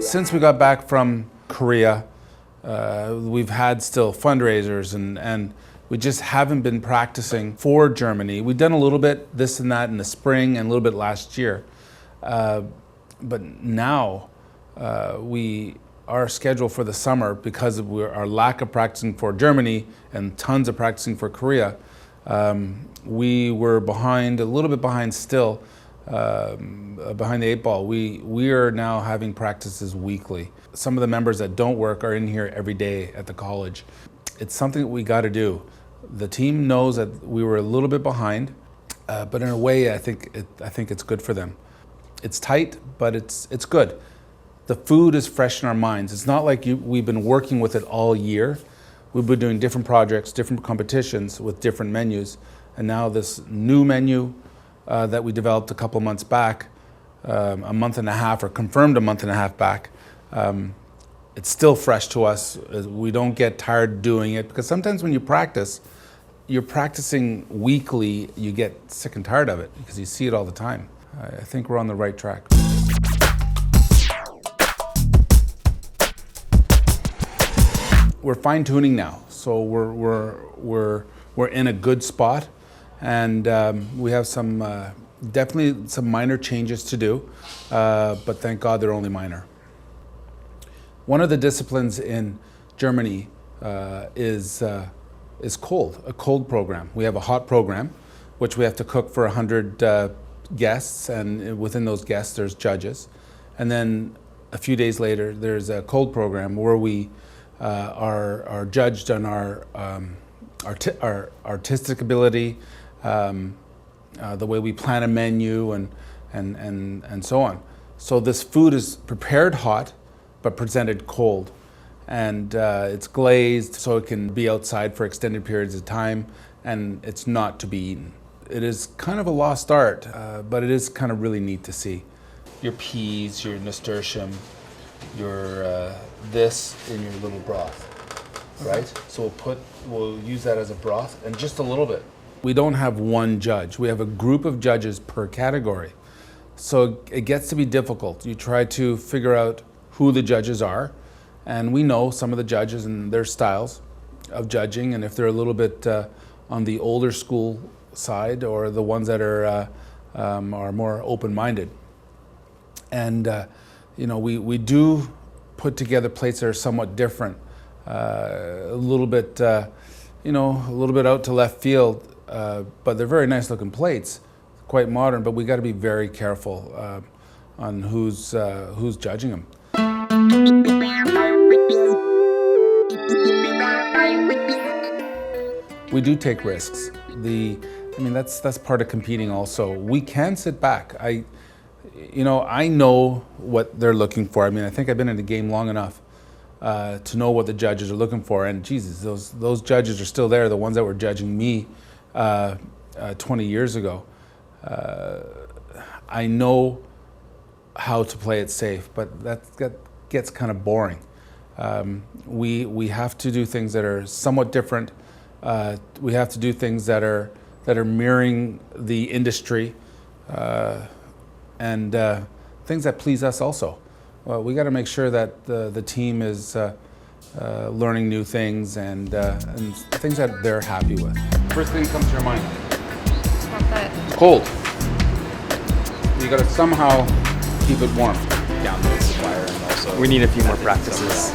Since we got back from Korea, we've had still fundraisers and we just haven't been practicing for Germany. We've done a little bit this and that in the spring and a little bit last year. But now our schedule for the summer, because of our lack of practicing for Germany and tons of practicing for Korea, we were behind, a little bit behind still, behind the eight ball. We are now having practices weekly. Some of the members that don't work are in here every day at the college. It's something that we got to do. The team knows that we were a little bit behind, but in a way, I think it's good for them. It's tight, but it's good. The food is fresh in our minds. It's not like we've been working with it all year. We've been doing different projects, different competitions with different menus, and now this new menu that we developed a couple of months back, a month and a half, or confirmed a month and a half back, it's still fresh to us. We don't get tired doing it, because sometimes when you practice, you're practicing weekly, you get sick and tired of it because you see it all the time. I think we're on the right track. We're fine-tuning now, so we're in a good spot, and we have some definitely some minor changes to do, but thank God they're only minor. One of the disciplines in Germany is cold, a cold program. We have a hot program, which we have to cook for 100 guests, and within those guests there's judges. And then a few days later there's a cold program where we are judged on our artistic ability, the way we plan a menu, and so on. So this food is prepared hot, but presented cold, and it's glazed so it can be outside for extended periods of time, and it's not to be eaten. It is kind of a lost art, but it is kind of really neat to see. Your peas, your nasturtium, your this in your little broth, right? So we'll use that as a broth, and just a little bit. We don't have one judge. We have a group of judges per category. So it gets to be difficult. You try to figure out who the judges are, and we know some of the judges and their styles of judging, and if they're a little bit on the older school side, or the ones that are more open-minded. And we do put together plates that are somewhat different, a little bit out to left field, but they're very nice looking plates, quite modern. But we got to be very careful on who's judging them. We do take risks. That's part of competing also. We can sit back. I know what they're looking for. I think I've been in the game long enough to know what the judges are looking for. And Jesus, those judges are still there, the ones that were judging me 20 years ago. I know how to play it safe, but that gets kind of boring. We have to do things that are somewhat different. We have to do things that are mirroring the industry, and things that please us also. We got to make sure that the team is learning new things and things that they're happy with. First thing that comes to your mind? Not that. It's cold. You got to somehow keep it warm. Down the fire, and also We need a few more practices.